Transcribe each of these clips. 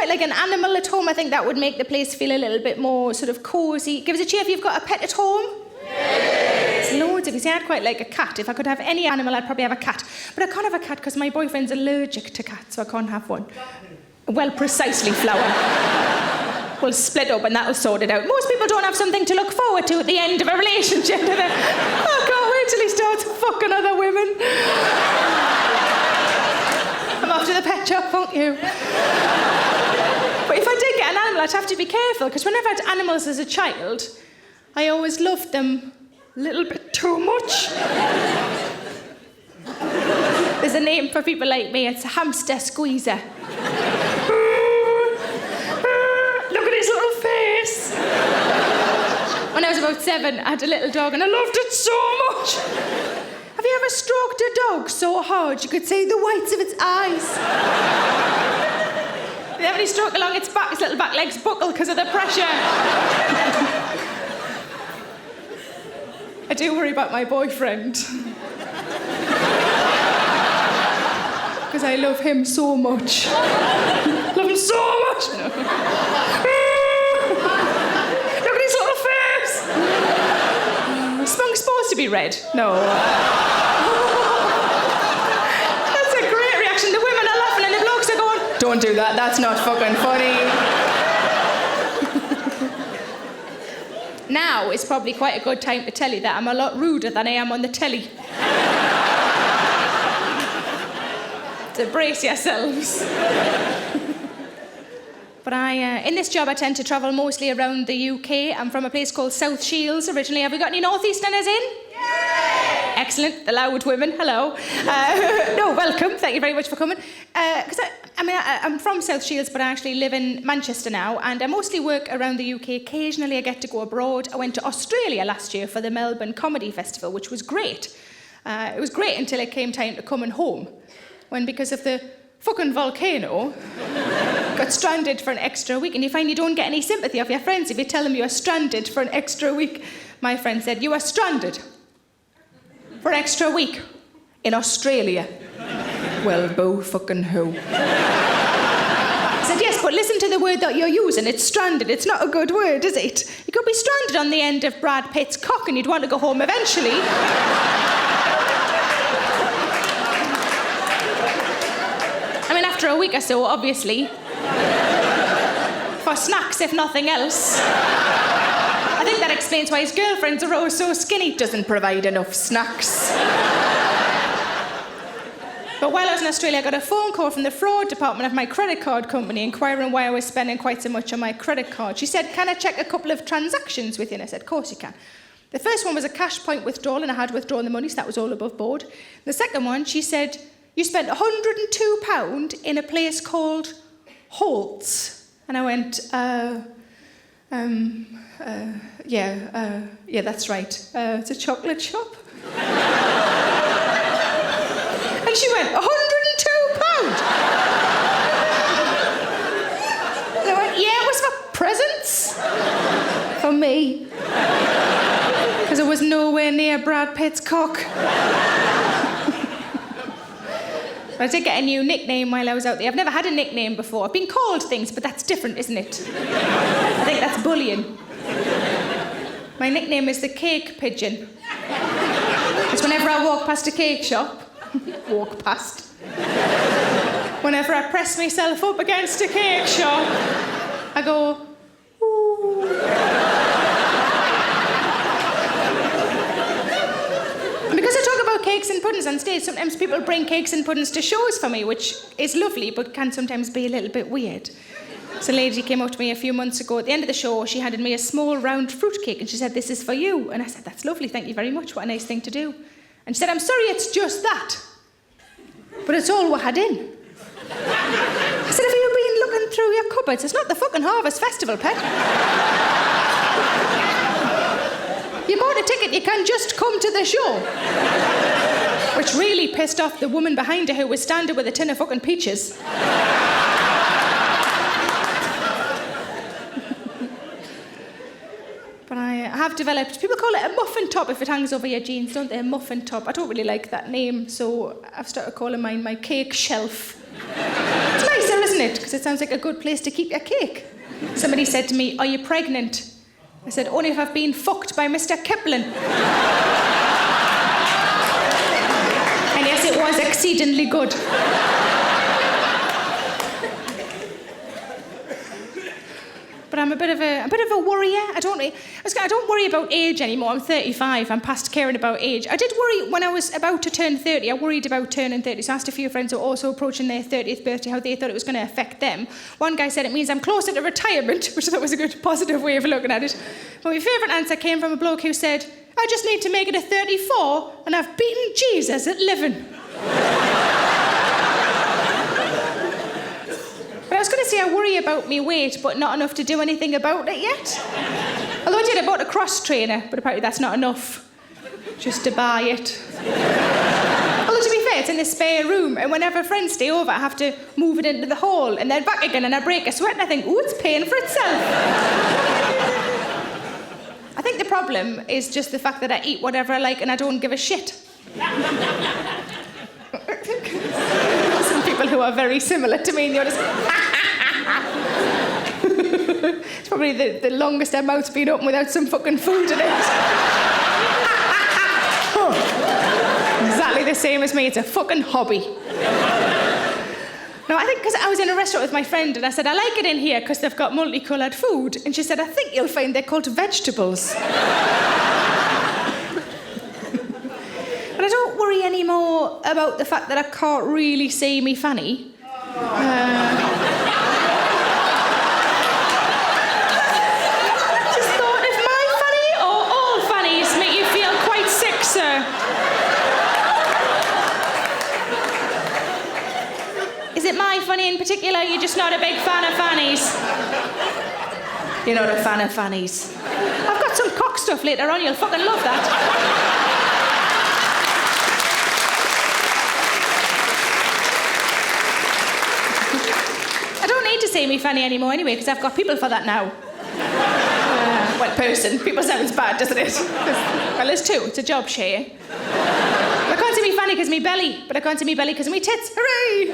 quite like an animal at home. I think that would make the place feel a little bit more sort of cosy. Give us a cheer if you've got a pet at home. There's loads of you. See, I'd quite like a cat. If I could have any animal, I'd probably have a cat. But I can't have a cat because my boyfriend's allergic to cats, so I can't have one. Well, precisely, Flower. We'll split up and that'll sort it out. Most people don't have something to look forward to at the end of a relationship, do they? I can't wait till he starts fucking other women. I'm off to the pet shop, won't you? But if I did get an animal, I'd have to be careful, because whenever I had animals as a child, I always loved them a little bit too much. There's a name for people like me. It's a hamster squeezer. Look at his little face. When I was about 7, I had a little dog and I loved it so much. Have you ever stroked a dog so hard you could see the whites of its eyes? Did everybody stroke along its back, its little back legs buckle because of the pressure? I do worry about my boyfriend. Because I love him so much. Love him so much. No. Look at his little face. Is Spunk supposed to be red? No. That's a great reaction. The women are laughing and the blokes are going, don't do that, that's not fucking funny. Now is probably quite a good time to tell you that I'm a lot ruder than I am on the telly. So brace yourselves. But in this job, I tend to travel mostly around the UK. I'm from a place called South Shields originally. Have we got any northeasterners in? Yay! Excellent. The loud women. Hello. No, welcome. Thank you very much for coming. Because I'm from South Shields, but I actually live in Manchester now, and I mostly work around the UK. Occasionally, I get to go abroad. I went to Australia last year for the Melbourne Comedy Festival, which was great. It was great until it came time to coming home, when because of the fucking volcano, got stranded for an extra week, and you find you don't get any sympathy of your friends if you tell them you are stranded for an extra week. My friend said, you are stranded for an extra week in Australia. Well, boo fucking who? I said, yes, but listen to the word that you're using. It's stranded. It's not a good word, is it? You could be stranded on the end of Brad Pitt's cock and you'd want to go home eventually. I mean, after a week or so, obviously. For snacks, if nothing else. I think that explains why his girlfriends are always so skinny. Doesn't provide enough snacks. But while I was in Australia, I got a phone call from the fraud department of my credit card company inquiring why I was spending quite so much on my credit card. She said, can I check a couple of transactions with you? And I said, of course you can. The first one was a cash point withdrawal, and I had withdrawn the money, so that was all above board. The second one, she said, you spent £102 in a place called Holt's. And I went, yeah, that's right. It's a chocolate shop. And she went, £102? And I went, yeah, it was for presents. For me. Because it was nowhere near Brad Pitt's cock. But I did get a new nickname while I was out there. I've never had a nickname before. I've been called things, but that's different, isn't it? I think that's bullying. My nickname is the cake pigeon. Because whenever I walk past a cake shop, whenever I press myself up against a cake shop, I go, ooh. Because I talk about cakes and puddings on stage, sometimes people bring cakes and puddings to shows for me, which is lovely, but can sometimes be a little bit weird. So a lady came up to me a few months ago. At the end of the show, she handed me a small round fruit cake, and she said, this is for you. And I said, that's lovely, thank you very much, what a nice thing to do. And she said, I'm sorry, it's just that. But it's all we had in. I said, have you been looking through your cupboards? It's not the fucking Harvest Festival, pet. You bought a ticket, you can just come to the show. Which really pissed off the woman behind her who was standing with a tin of fucking peaches. But I have developed, people call it a muffin top if it hangs over your jeans, don't they? A muffin top. I don't really like that name, so I've started calling mine my cake shelf. It's nicer, isn't it? Because because it sounds like a good place to keep your cake. Somebody said to me, "Are you pregnant?" I said, "Only if I've been fucked by Mr. Kipling." And yes, it was exceedingly good. But I'm a bit of a worrier. I don't worry about age anymore. I'm 35. I'm past caring about age. I did worry when I was about to turn 30. I worried about turning 30. So I asked a few friends who were also approaching their 30th birthday how they thought it was going to affect them. One guy said it means I'm closer to retirement, which I thought was a good positive way of looking at it. But my favourite answer came from a bloke who said, "I just need to make it to 34 and I've beaten Jesus at living." I was going to say I worry about me weight, but not enough to do anything about it yet. Although I did, I bought a cross trainer, but apparently that's not enough just to buy it. Although to be fair, it's in the spare room, and whenever friends stay over, I have to move it into the hall, and then back again, and I break a sweat, and I think, ooh, it's paying for itself. I think the problem is just the fact that I eat whatever I like and I don't give a shit. Some people who are very similar to me, and you're just... It's probably the longest our mouth's been open without some fucking food in it. Exactly the same as me. It's a fucking hobby. No, I think because I was in a restaurant with my friend and I said, "I like it in here because they've got multicoloured food." And she said, "I think you'll find they're called vegetables." But I don't worry anymore about the fact that I can't really see me fanny. Is it my fanny in particular? You're just not a big fan of fannies? You're not a fan of fannies. I've got some cock stuff later on. You'll fucking love that. I don't need to say me fanny anymore anyway, because I've got people for that now. Well, person. People sounds bad, doesn't it? Well, there's two. It's a job share. I can't see me fanny because of me belly, but I can't see me belly because of me tits. Hooray!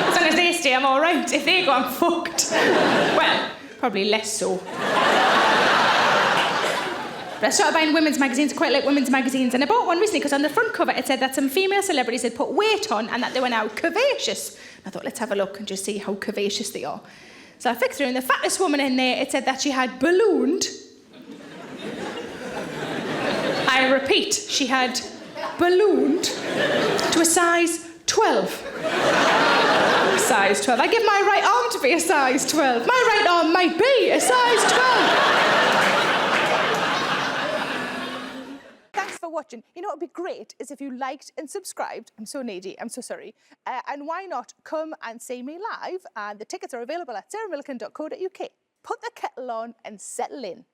As long as they stay, I'm all right. If they go, I'm fucked. Well, probably less so. But I started buying women's magazines. I quite like women's magazines. And I bought one recently because on the front cover it said that some female celebrities had put weight on and that they were now curvaceous. And I thought, let's have a look and just see how curvaceous they are. So I flicked through, and the fattest woman in there, it said that she had ballooned. I repeat, she had ballooned to a size 12. Size 12. I give my right arm to be a size 12. My right arm might be a size 12. Thanks for watching. You know what would be great is if you liked and subscribed. I'm so needy, I'm so sorry. And why not come and see me live? The tickets are available at sarahmillican.co.uk. Put the kettle on and settle in.